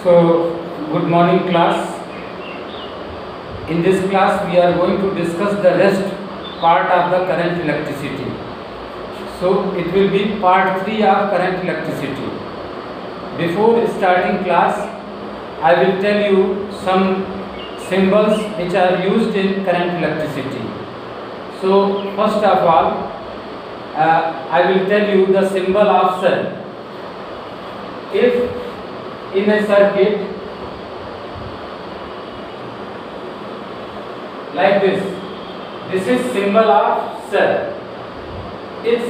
So, good morning class. In this class we are going to discuss the rest part of the current electricity. So, it will be part 3 of current electricity. Before starting class, I will tell you some symbols which are used in current electricity. So, first of all, I will tell you the symbol of cell. If in a circuit like this is symbol of cell. Its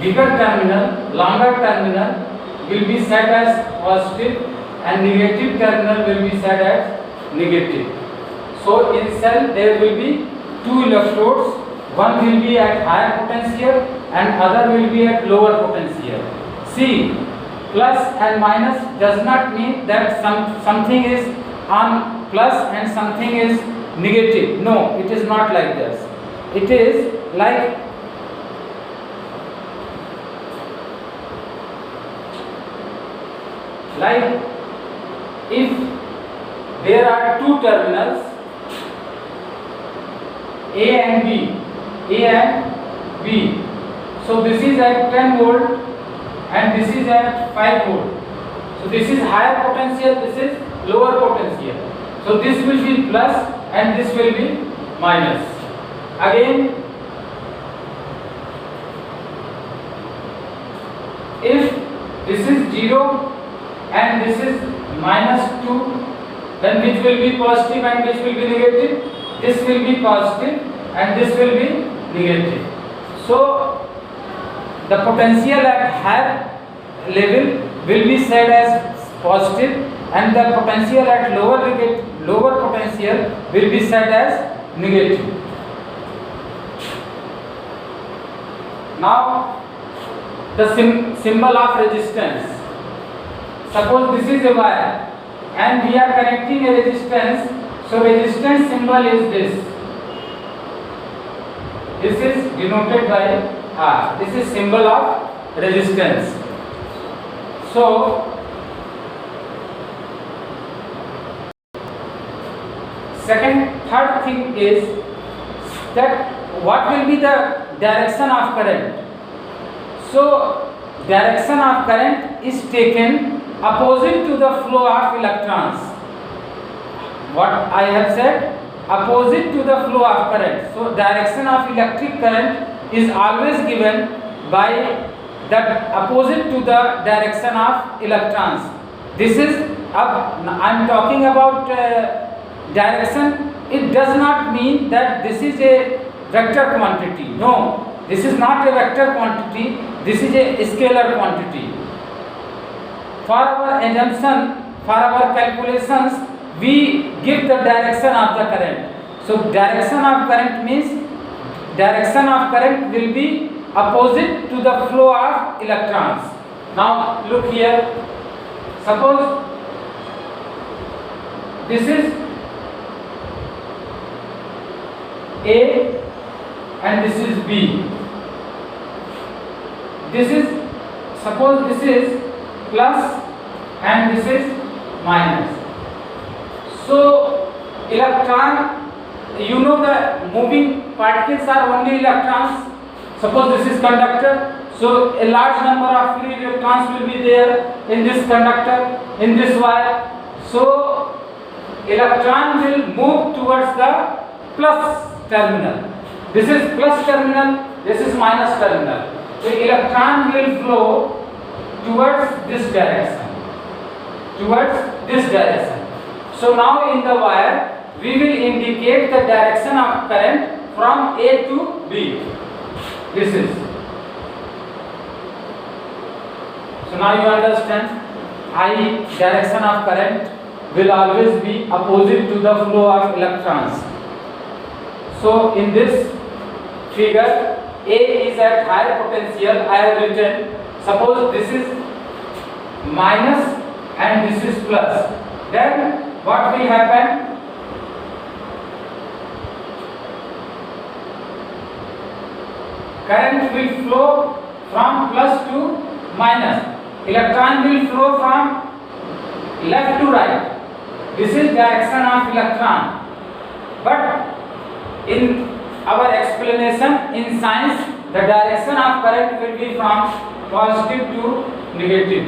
bigger terminal, longer terminal will be set as positive and negative terminal will be set as negative. So in cell there will be two electrodes, one will be at higher potential and other will be at lower potential. See, plus and minus does not mean that something is on plus and something is negative. No, it is not like this. It is like if there are two terminals A and B. So this is at 10 volt and this is at 5 volt. So this is higher potential, this is lower potential. So this will be plus and this will be minus. Again, if this is 0 and this is minus 2, then which will be positive and which will be negative? This will be positive and this will be negative. So the potential at higher level will be said as positive and the potential at lower potential will be said as negative. Now the symbol of resistance. Suppose this is a wire and we are connecting a resistance. So resistance symbol is this. This is denoted by R. This is symbol of resistance. So third thing is that what will be the direction of current. So direction of current is taken opposite to the flow of electrons. What I have said, opposite to the flow of current. So direction of electric current is always given by that opposite to the direction of electrons. This is I am talking about direction. It does not mean that this is a vector quantity. No, this is not a vector quantity. This is a scalar quantity. For our assumption, for our calculations, we give the direction of the current. So direction of current means direction of current will be opposite to the flow of electrons. Now look here. Suppose this is A and this is B. Suppose this is plus and this is minus. So electron, you know the moving particles are only electrons. Suppose this is conductor. So a large number of free electrons will be there in this conductor, in this wire. So electron will move towards the plus terminal. This is plus terminal, this is minus terminal. So electron will flow towards this direction. So now in the wire we will indicate the direction of current from A to B. This is. So now you understand, direction of current will always be opposite to the flow of electrons. So in this figure, A is at higher potential. I have written, suppose this is minus and this is plus. Then what will happen? Current will flow from plus to minus. Electron will flow from left to right. This is direction of electron. But in our explanation in science, the direction of current will be from positive to negative.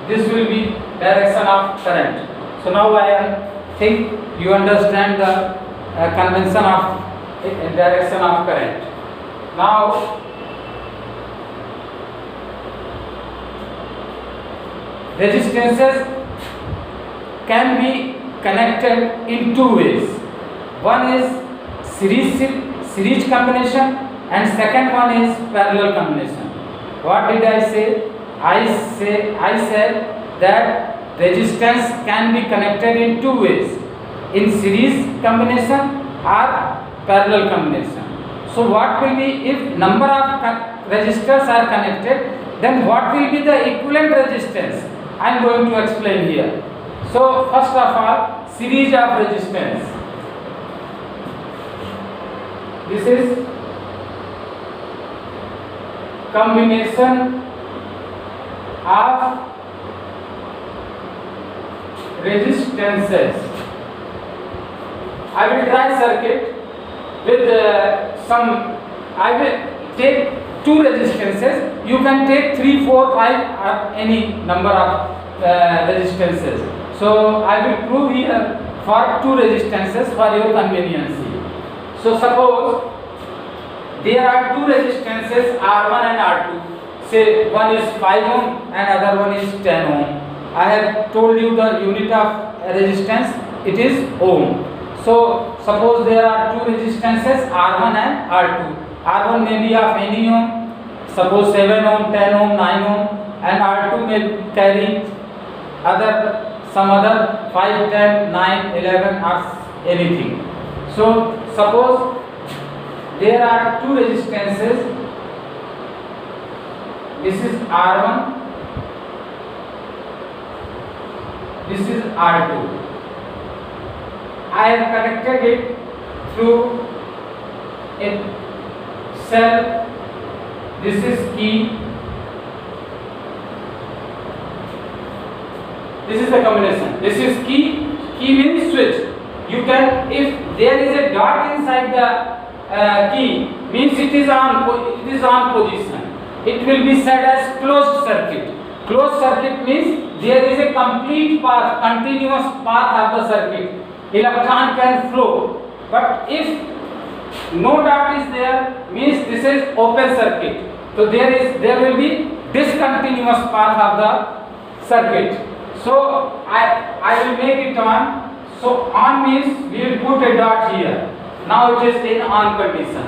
This will be direction of current. So now I think you understand the convention of direction of current. Now resistances can be connected in two ways. One is series combination and second one is parallel combination. What did I say? I said that resistance can be connected in two ways, in series combination or parallel combination. So what will be, if number of resistors are connected, then what will be the equivalent resistance? I am going to explain here. So first of all, series of resistance. This is combination of resistances. I will try circuit with some. I will take two resistances. You can take 3, 4, 5 or any number of resistances. So I will prove here for two resistances for your convenience. So suppose there are two resistances R1 and R2. Say one is 5 ohm and other one is 10 ohm. I have told you the unit of resistance, it is ohm. So suppose there are two resistances R1 and R2. R1 may be of any ohm, suppose 7 ohm, 10 ohm, 9 ohm, and R2 may carry some other 5, 10, 9, 11 or anything. So suppose there are two resistances. This is R1, this is R2. I have connected it through a cell. This is key. This is the combination. This is key. Key means switch. You can, if there is a dot inside the key, means it is on position. It will be said as closed circuit. Closed circuit means there is a complete path, continuous path of the circuit. Electron can flow. But if no dot is there, means this is open circuit. So there will be discontinuous path of the circuit. So I will make it on. So on means we will put a dot here. Now it is in on condition.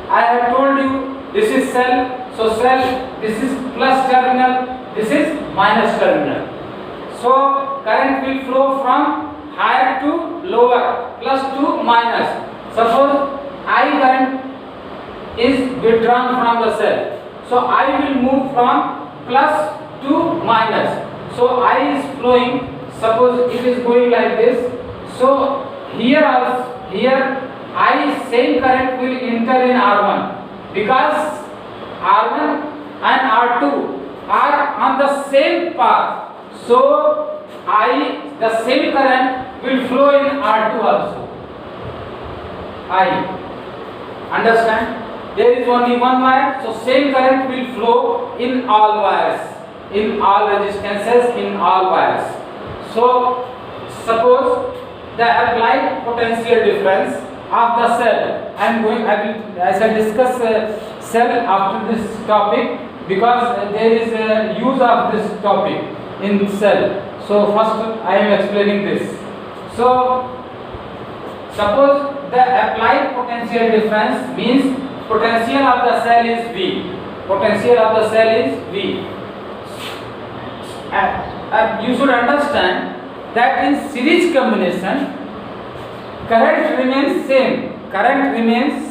I have told you this is cell. So cell, this is plus terminal, this is minus terminal. So current will flow from higher to lower, plus to minus. Suppose I current is withdrawn from the cell. So I will move from plus to minus. So I is flowing, suppose it is going like this. So here I same current will enter in R1 because R1 and R2 are on the same path. So the same current will flow in R2 also. Understand? There is only one wire, so same current will flow in all wires, in all resistances, in all wires. So suppose the applied potential difference of the cell. I shall discuss cell after this topic because there is a use of this topic in cell. So first I am explaining this. So suppose the applied potential difference means potential of the cell is V. Potential of the cell is V. You should understand that in series combination current remains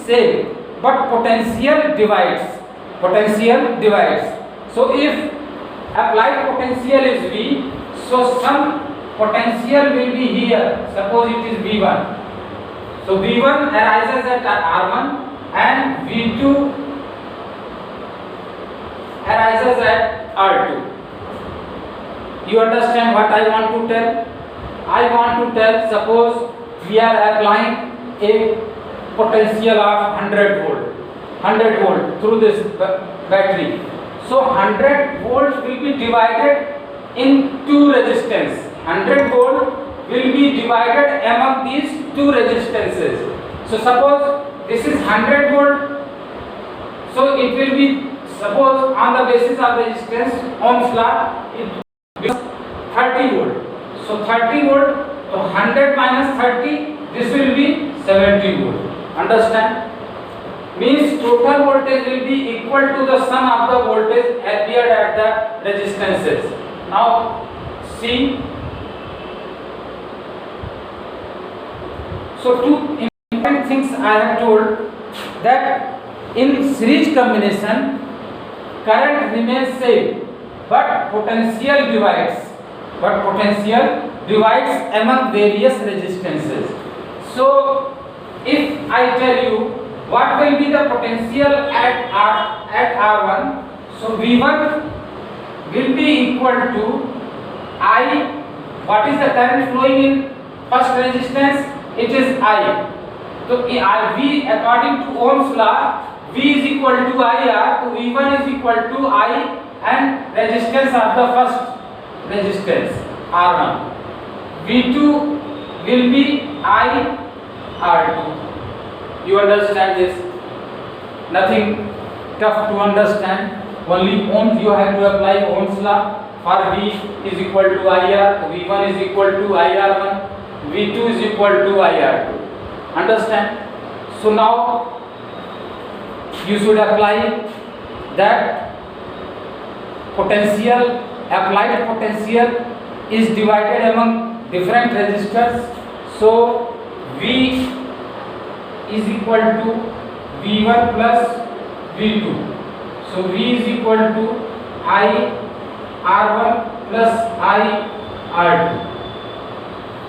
same, but potential divides. So if applied potential is V, so some potential will be here. Suppose it is V1. So V1 arises at R1 and V2 arises at R2. You understand what I want to tell? I want to tell, suppose we are applying a potential of 100 volt through this battery. So 100 volts will be divided in two resistance. 100 volt will be divided among these two resistances. So suppose this is 100 volt, so it will be, suppose on the basis of resistance, Ohm's law, it becomes 30 volt. So 30 volt, so 100 minus 30, this will be 70 volt. Understand? Means total voltage will be equal to the sum of the voltage appeared at the resistances. Now see, so two important things I have told, that in series combination current remains same but potential divides among various resistances. So if I tell you what will be the potential at R1, so V1 will be equal to I. What is the current flowing in first resistance? It is I. So V, according to Ohm's law, V is equal to IR. So V1 is equal to I and resistance of the first resistance R1. V2 will be I R2. You understand this? Nothing tough to understand. Only Ohms, you have to apply Ohm's law. For V is equal to IR, V1 is equal to IR1, V2 is equal to IR2. Understand? So now you should apply that potential, applied potential is divided among different resistors. So V is equal to V1 plus V2. So V is equal to I R1 plus I R2.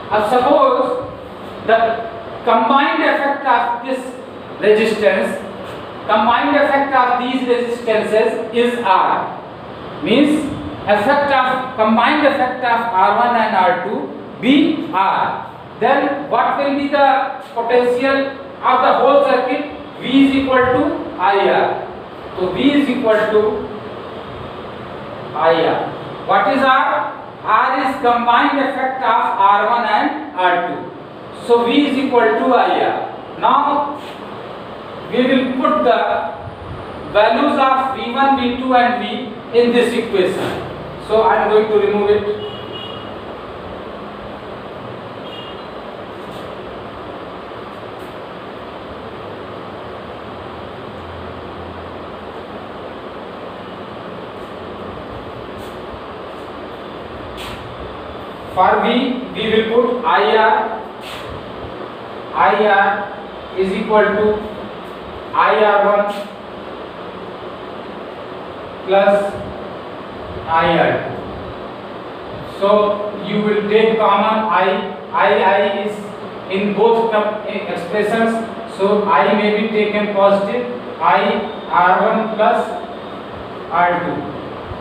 Now suppose the combined effect of this resistance, combined effect of these resistances is R. Means combined effect of R1 and R2 be R. Then what will be the potential of the whole circuit? V is equal to IR. So V is equal to IR. What is R? R is combined effect of R1 and R2. So V is equal to IR. Now we will put the values of V1, V2 and V in this equation. So I am going to remove it. For V, we will put IR. IR is equal to IR1 plus IR2. So you will take common I is in both expressions. So I may be taken positive. I R1 plus R2.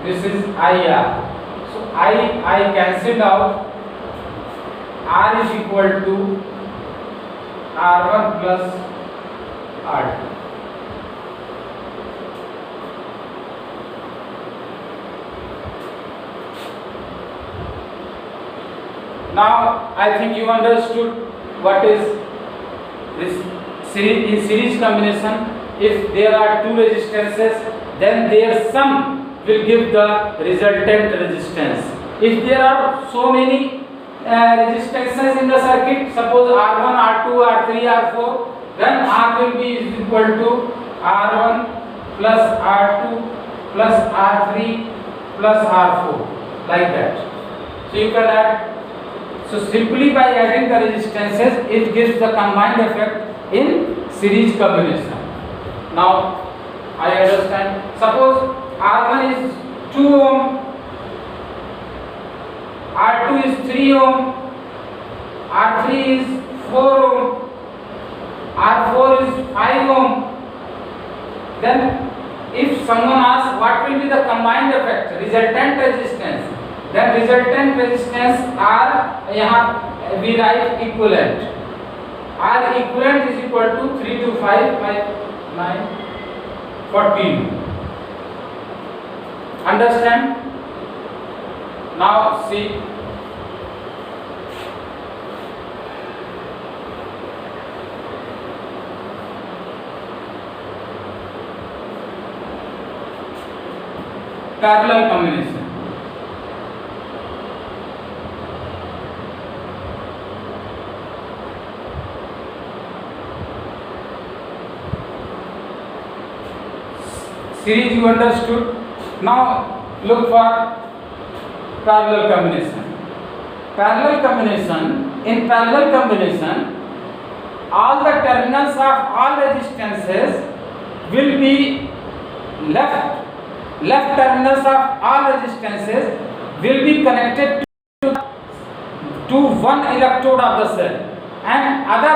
This is IR. So I cancelled out. R is equal to R1 plus R2. Now I think you understood what is this series combination. If there are two resistances, then their sum will give the resultant resistance. If there are so many resistances in the circuit, suppose R1, R2, R3, R4, then R will be equal to R1 plus R2 plus R3 plus R4, like that. So you can add. So simply by adding the resistances, it gives the combined effect in series combination. Now I understand. Suppose R1 is 2 ohm, R2 is 3 ohm, R3 is 4 ohm, R4 is 5 ohm. Then if someone asks what will be the combined effect, resultant resistance, then resultant resistance R, यहाँ we write equivalent. R equivalent is equal to 3 to 5 by 9, 14. Understand? Now see. Parallel combination. Series you understood. Now look for parallel combination. Parallel combination. In parallel combination, all the terminals of all resistances will be left terminals of all resistances will be connected to one electrode of the cell, and other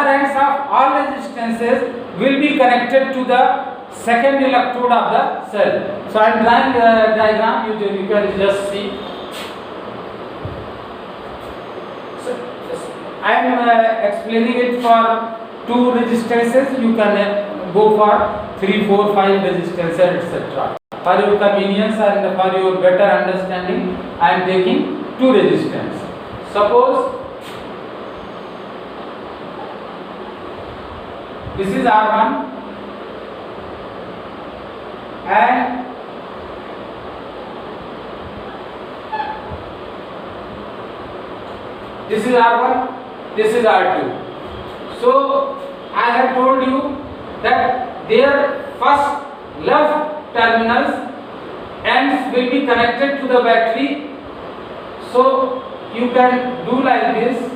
ends of all resistances will be connected to the second electrode of the cell. So I am drawing the diagram. You can just see. So I am explaining it for two resistances. You can go for 3, 4, 5 resistances, etc. For your convenience and for your better understanding, I am taking two resistance. Suppose this is R1 and this is R1, this is R2. So I have told you that their first left terminals ends will be connected to the battery. So you can do like this.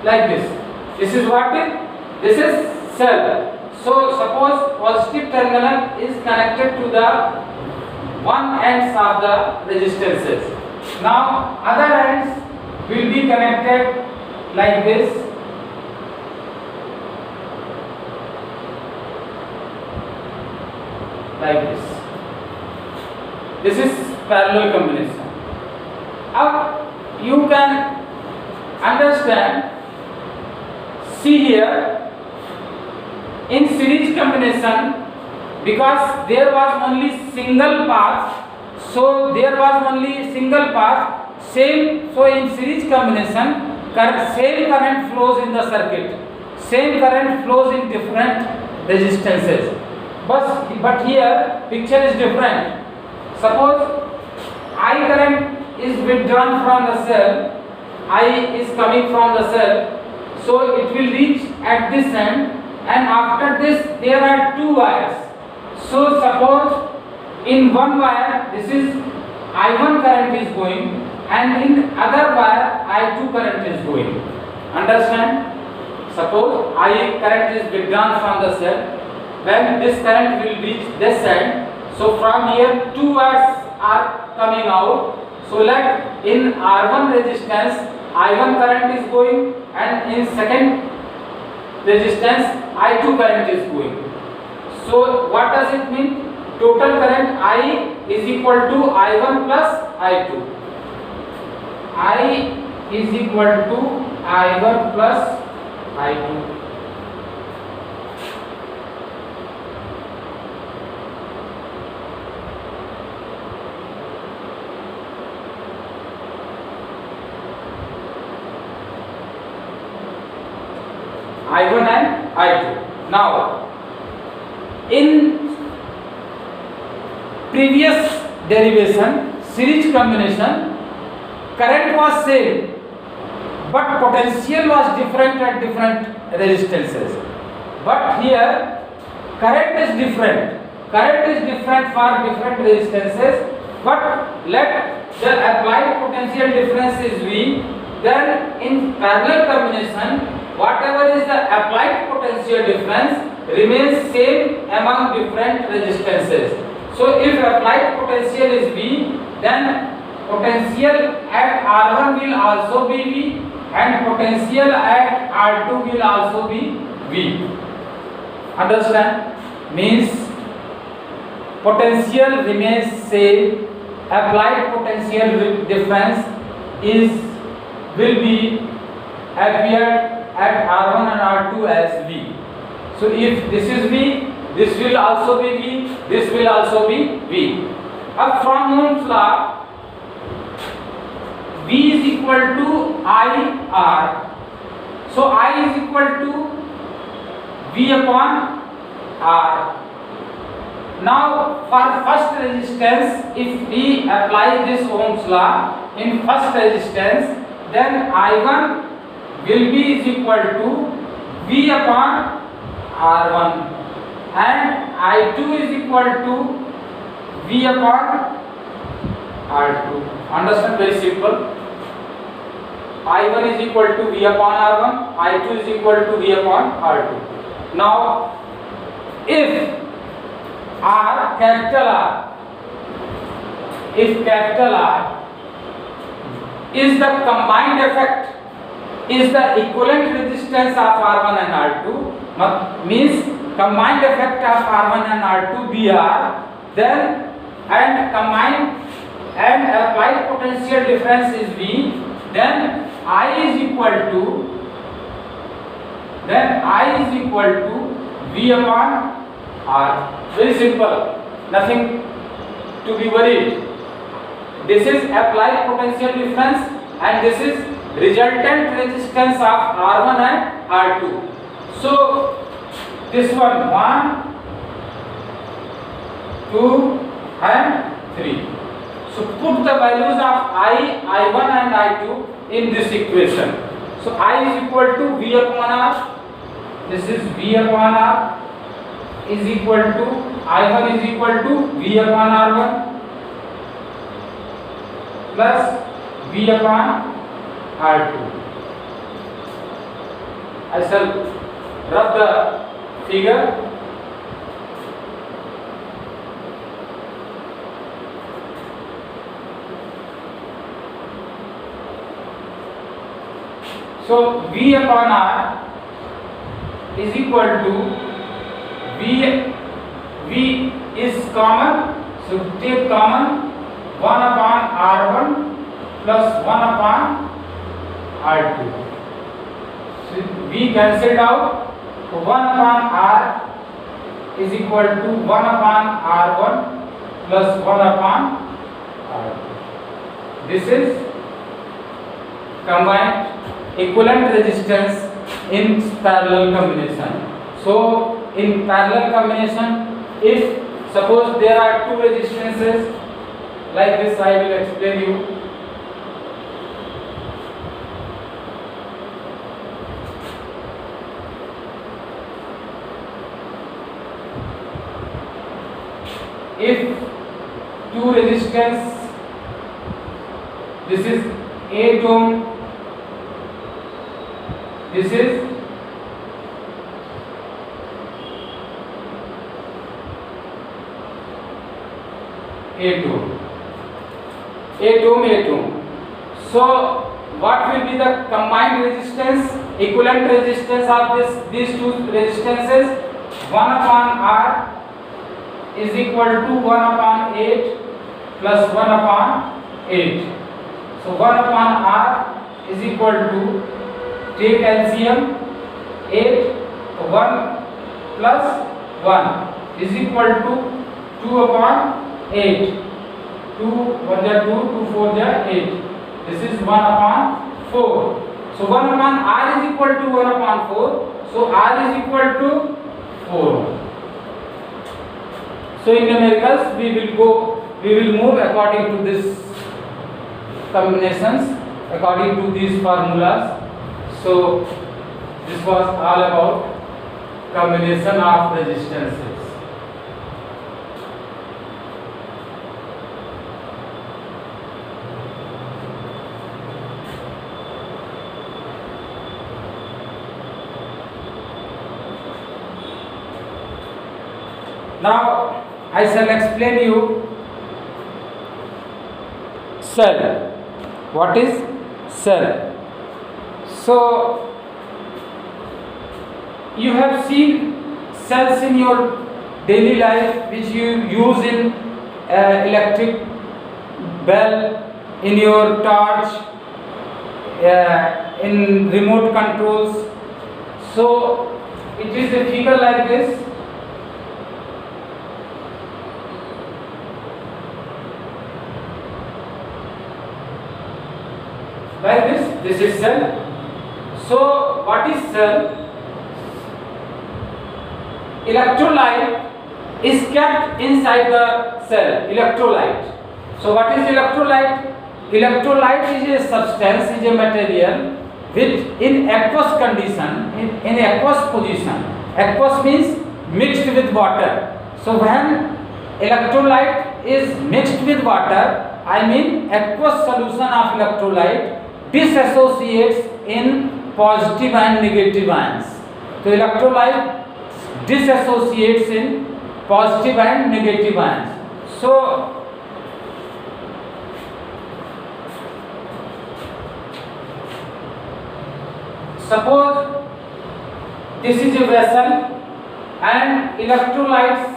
Like this. This is what is? This is cell. So suppose positive terminal is connected to the one ends of the resistances. Now other ends will be connected like this. Like this. This is parallel combination. Now you can understand. See here, in series combination, because there was only single path, so there was only single path. Same, so in series combination, same current flows in the circuit. Same current flows in different resistances. But here picture is different. Suppose I current is withdrawn from the cell, I is coming from the cell. So it will reach at this end, and after this there are two wires. So suppose in one wire this is I1 current is going, and in other wire I2 current is going. Understand? Suppose I current is withdrawn from the cell, when this current will reach this end. So from here two wires are coming out. So let in R1 resistance I1 current is going, and in second resistance I2 current is going. So what does it mean? Total current I is equal to I1 plus I2. I is equal to I1 plus I2. I1 and I2. Now, in previous derivation, series combination, current was same, but potential was different at different resistances. But here, current is different. Current is different for different resistances, but let the applied potential difference is V. Then in parallel combination, whatever is the applied potential difference remains same among different resistances. So if applied potential is V, then potential at R1 will also be V, and potential at R2 will also be V. Understand? means potential remains same, applied potential difference will be appeared at R1 and R2 as V. So if this is V, this will also be V, this will also be V. अब from Ohm's law, V is equal to IR. So I is equal to V upon R. Now for first resistance, if we apply this Ohm's law in first resistance, then I1 will be is equal to V upon R1 and I2 is equal to V upon R2. Understand? Very simple. I1 is equal to V upon R1, I2 is equal to V upon R2. Now if R, capital R, if capital R is the combined effect, is the equivalent resistance of R1 and R2, means combined effect of R1 and R2 BR, then and combined and applied potential difference is V, then I is equal to V upon R. Very simple, nothing to be worried. This is applied potential difference and this is resultant resistance of R1 and R2. So this one 1, 2 and 3. So put the values of I1 and I2 in this equation. So I is equal to V upon R, this is V upon R is equal to I1 is equal to V upon R1 plus V upon R2. I shall rub the figure. So V upon R is equal to V is common, so take common 1 upon R1 plus 1 upon R2. So V cancelled out, so 1 upon R is equal to 1 upon R1 plus 1 upon R2. This is combined equivalent resistance in parallel combination. So in parallel combination, if suppose there are two resistances like this, I will explain you. If two resistance, this is 8 ohm, this is 8 ohm, 8 ohm, 8 ohm. So what will be the combined resistance, equivalent resistance of these two resistances? 1 upon R is equal to 1 upon 8 plus 1 upon 8. So 1 upon R is equal to, take LCM, 8, 1 plus 1 is equal to 2 upon 8. 2 1 ja 2, 2 4 ja 8. This is 1 upon 4. So 1 upon R is equal to 1 upon 4. So R is equal to 4. So in numericals we will move according to this combinations, according to these formulas. So this was all about combination of resistances. Now I shall explain you cell. What is cell? So you have seen cells in your daily life, which you use in electric bell, in your torch, in remote controls. So it is a figure like this. Like this is cell. So what is cell? Electrolyte is kept inside the cell. Electrolyte. So what is electrolyte? Electrolyte is a substance, is a material which in aqueous condition, in aqueous position. Aqueous means mixed with water. So when electrolyte is mixed with water, I mean aqueous solution of electrolyte disassociates in positive and negative ions. So electrolyte disassociates in positive and negative ions. So suppose this is a vessel and electrolytes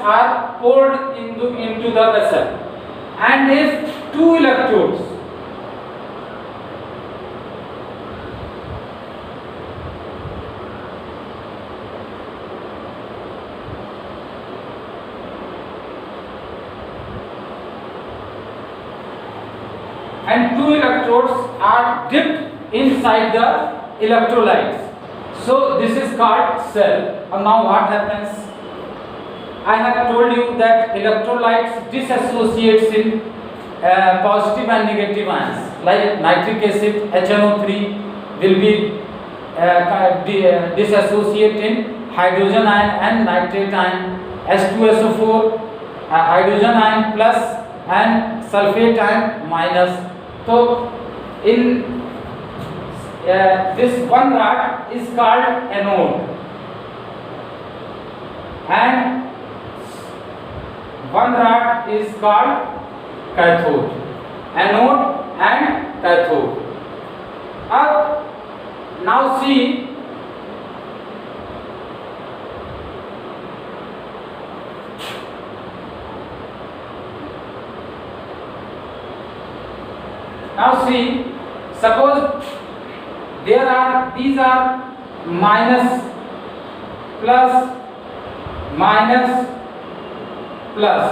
are poured into the vessel, and if two electrodes are dipped inside the electrolytes, so this is called cell. And now what happens? I have told you that electrolytes disassociates in positive and negative ions, like nitric acid HNO3 will be disassociate in hydrogen ion and nitrate ion, H2SO4 hydrogen ion plus and sulfate ion minus. So in this one rod is called anode and one rod is called cathode. Anode and cathode. Now see, suppose these are minus plus minus plus.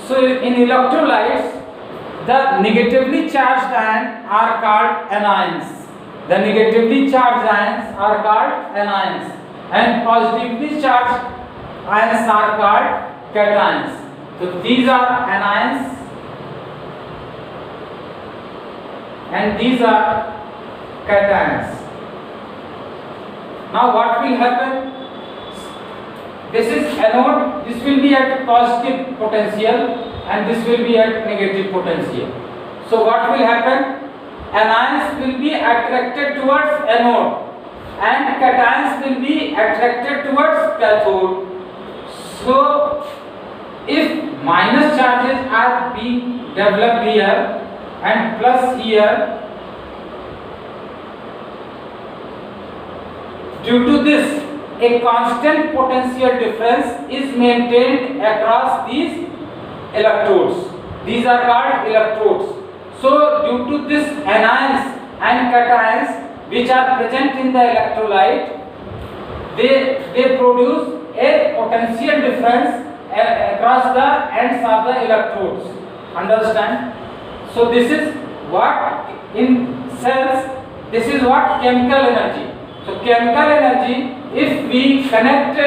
So in electrolytes, the negatively charged ions are called anions. The negatively charged ions are called anions, and positively charged ions are called cations. So these are anions and these are cations. Now what will happen? This is anode, this will be at positive potential and this will be at negative potential. So what will happen? Anions will be attracted towards anode and cations will be attracted towards cathode. So if minus charges are being developed here and plus here, due to this a constant potential difference is maintained across these electrodes. These are called electrodes. So due to this anions and cations which are present in the electrolyte, they produce a potential difference across the ends of the electrodes. Understand? So this is what in cells, this is what chemical energy. So chemical energy, if we connect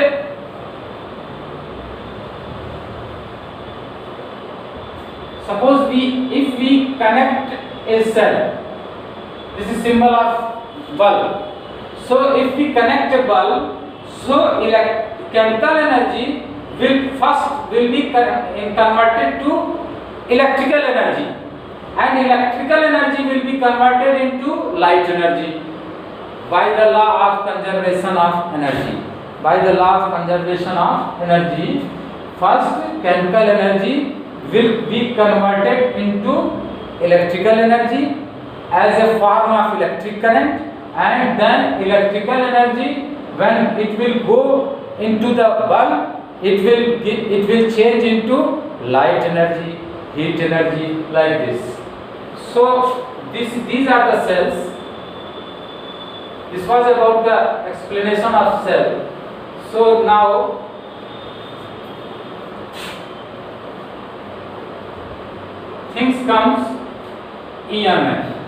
if we connect a cell, this is symbol of bulb. So if we connect a bulb, so chemical energy will be converted to electrical energy, and electrical energy will be converted into light energy by the law of conservation of energy. By the law of conservation of energy, first chemical energy will be converted into electrical energy as a form of electric current, and then electrical energy, when it will go into the bulb, it will change into light energy, heat energy, like this. So these are the cells. This was about the explanation of cell. So now things comes EMF.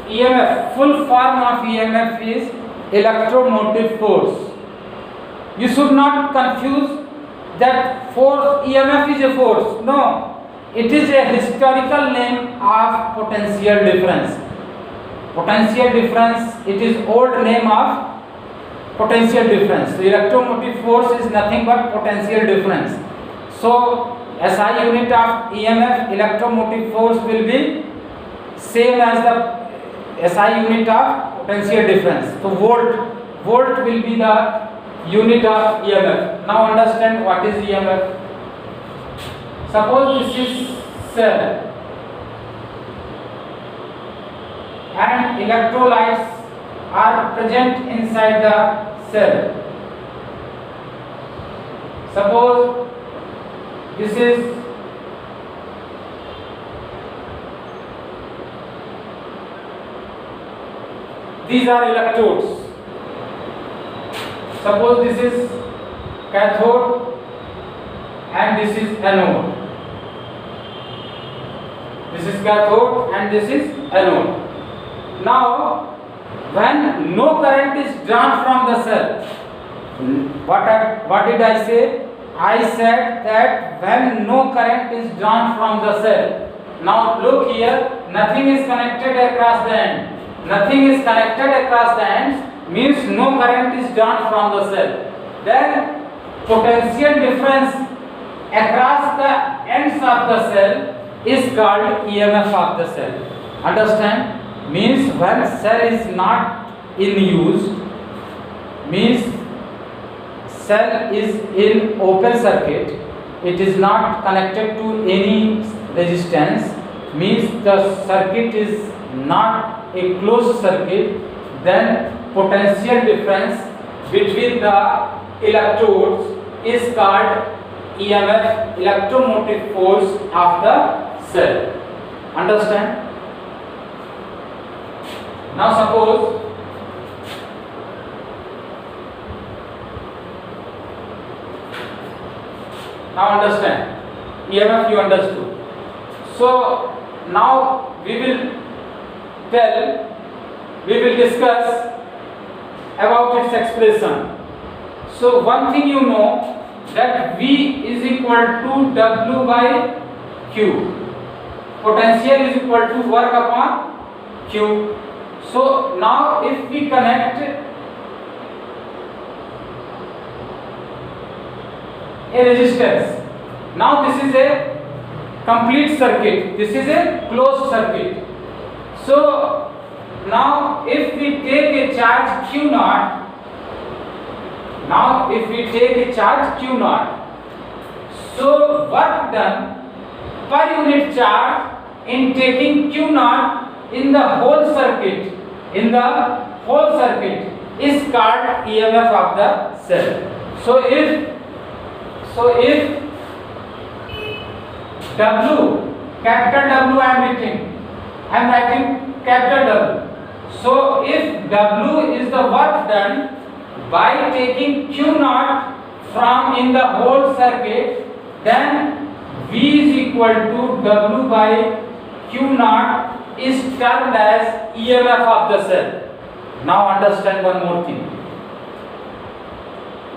EMF, full form of EMF is electromotive force. You should not confuse that force, EMF is a force. No, it is a historical name of potential difference. Potential difference, it is old name of potential difference. So electromotive force is nothing but potential difference. So SI unit of EMF, electromotive force, will be same as the SI unit of potential difference. So volt will be the unit of EMF. Now understand what is EMF. Suppose this is cell and electrolytes are present inside the cell. Suppose this is these are electrodes. Suppose this is cathode and this is anode. This is cathode and this is anode. Now, when no current is drawn from the cell, what did I say? I said that when no current is drawn from the cell. Now look here, nothing is connected across the end. Nothing is connected across the ends means no current is drawn from the cell. Then potential difference across the ends of the cell is called EMF of the cell. Understand? Means when cell is not in use, means cell is in open circuit, it is not connected to any resistance, means the circuit is not a closed circuit, then potential difference between the electrodes is called EMF, electromotive force of the cell. Understand? Now suppose now understand EMF, you understood. So now we will discuss about its expression. So one thing you know that V is equal to W by Q. Potential is equal to work upon Q. So now if we connect a resistance, now this is a complete circuit, this is a closed circuit. So now if we take a charge Q naught, so work done per unit charge in taking Q naught in the whole circuit, is called EMF of the cell. So if W, capital W I am writing capital W. So if W is the work done by taking Q naught from in the whole circuit, then V is equal to W by Q naught is termed as EMF of the cell. Now understand one more thing.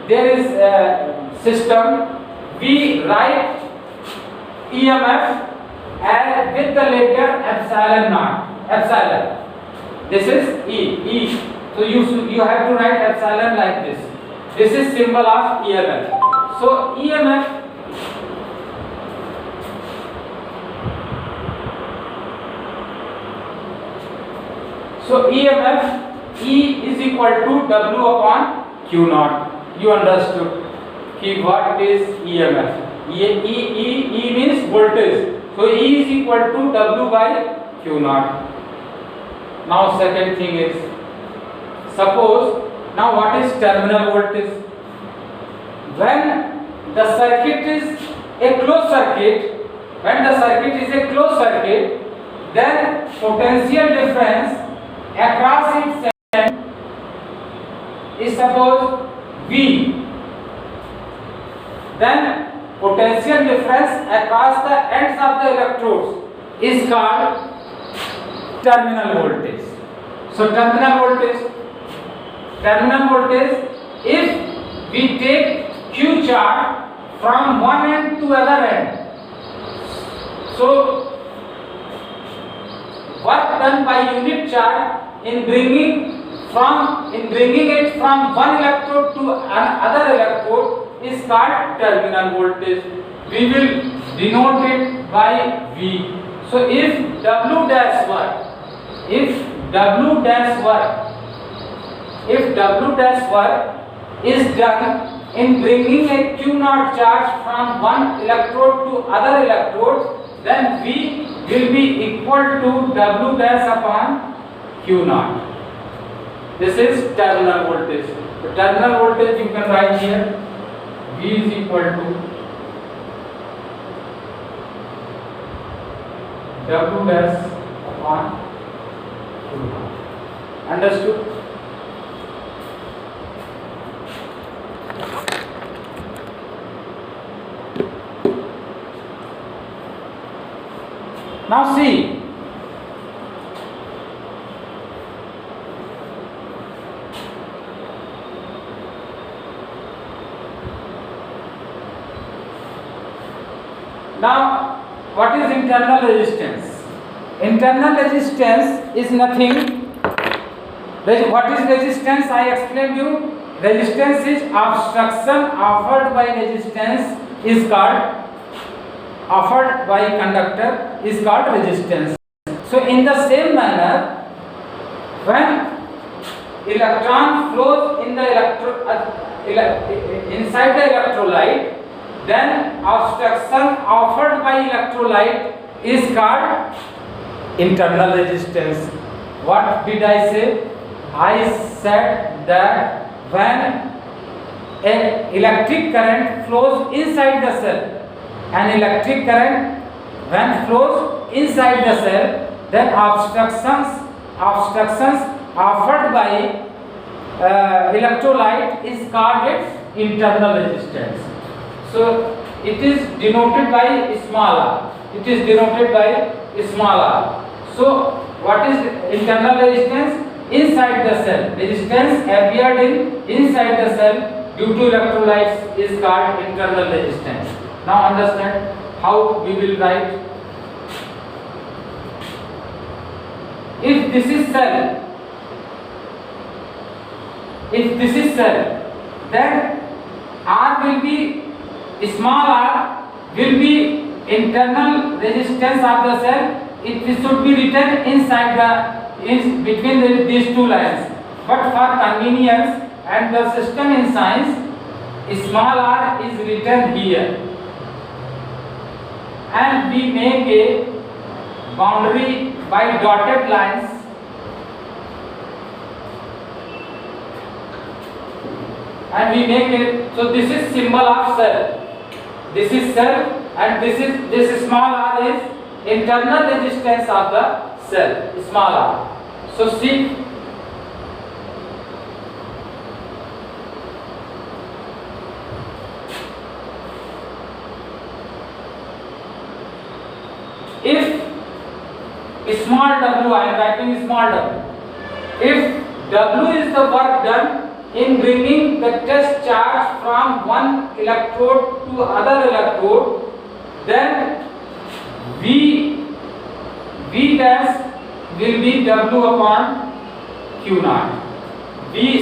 There is a system, we write EMF as with the letter epsilon naught. Epsilon. This is E. So you have to write epsilon like this. This is symbol of EMF. So EMF E is equal to W upon Q naught. You understood? What is EMF? E means voltage. So E is equal to W by Q naught. Now second thing is, suppose, now what is terminal voltage? When the circuit is a closed circuit, when the circuit is a closed circuit, then potential difference across its end is suppose V. Then potential difference across the ends of the electrodes is called terminal voltage. So terminal voltage, if we take Q charge from one end to other end, so work done by unit charge in bringing it from one electrode to another electrode is called terminal voltage. We will denote it by V. So if W dash work is done in bringing a Q naught charge from one electrode to other electrode, then V will be equal to W dash upon Q naught. This is terminal voltage. The terminal voltage you can write here, V is equal to W dash upon Q naught. Understood? Now see, now what is internal resistance? Internal resistance is nothing. What is resistance? I explained you. Resistance is obstruction offered by resistance is called offered by conductor is called resistance. So in the same manner, when electron flows in the inside the electrolyte, then obstruction offered by electrolyte is called internal resistance. What did I say? I said that when an electric current flows inside the cell, an electric current when flows inside the cell, then obstructions offered by electrolyte is called its internal resistance. So it is denoted by small r. It is denoted by small r. So what is internal resistance? Inside the cell. Resistance appeared inside the cell due to electrolytes is called internal resistance. Now understand how we will write. If this is cell, then R will be small r will be internal resistance of the cell. It should be written inside between these two lines. But for convenience and the system in science, small r is written here, and we make a boundary by dotted lines. And we make it, so this is symbol of cell. This is cell, and this small r is internal resistance of the cell, small r. So see, if small w, I am writing small w, if w is the work done in bringing the test charge from one electrode to other electrode, then V dash will be W upon Q naught.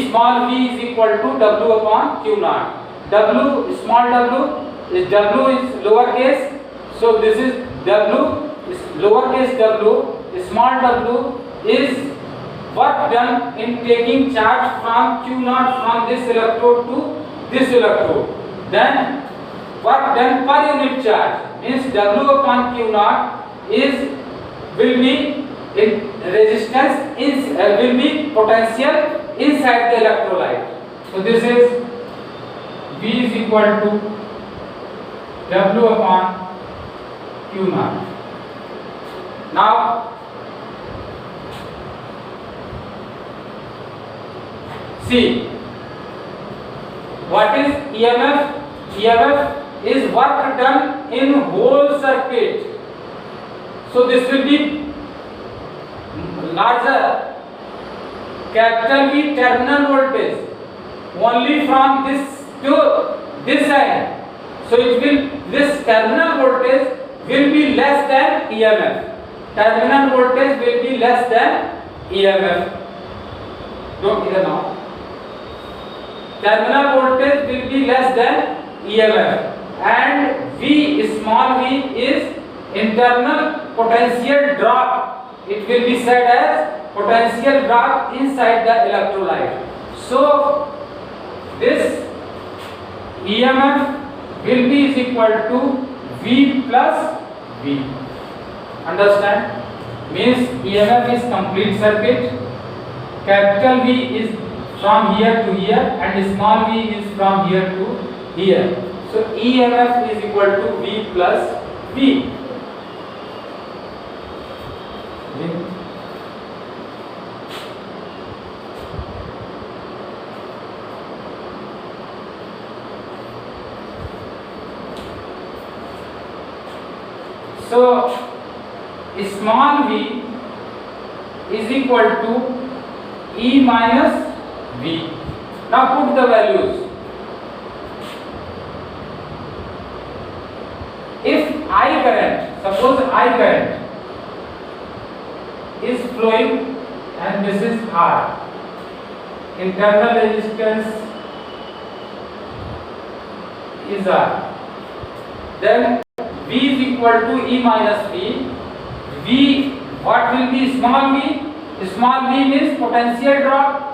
Small v is equal to W upon Q naught. Small w is lowercase, so this is W is lowercase w. Small w is work done in taking charge from Q naught from this electrode to this electrode. Then work done per unit charge means W upon Q naught is will be resistance will be potential inside the electrolyte. So this is V is equal to W upon Q naught. Now see what is EMF? EMF is work done in whole circuit. So this will be larger capital V terminal voltage only from this to this end. So it will, this terminal voltage will be less than EMF. Terminal voltage will be less than EMF. Don't either now. Terminal voltage will be less than EMF, and V, small v, is internal potential drop. It will be said as potential drop inside the electrolyte. So this EMF will be is equal to V plus V. Understand? Means EMF is complete circuit. Capital V is from here to here and small v is from here to here. So EMF is equal to V plus V. So small v is equal to E minus V. Now put the values. If I current, suppose I current is flowing and this is R, internal resistance is R, then V is equal to E minus V. V, what will be small v? Small v means potential drop.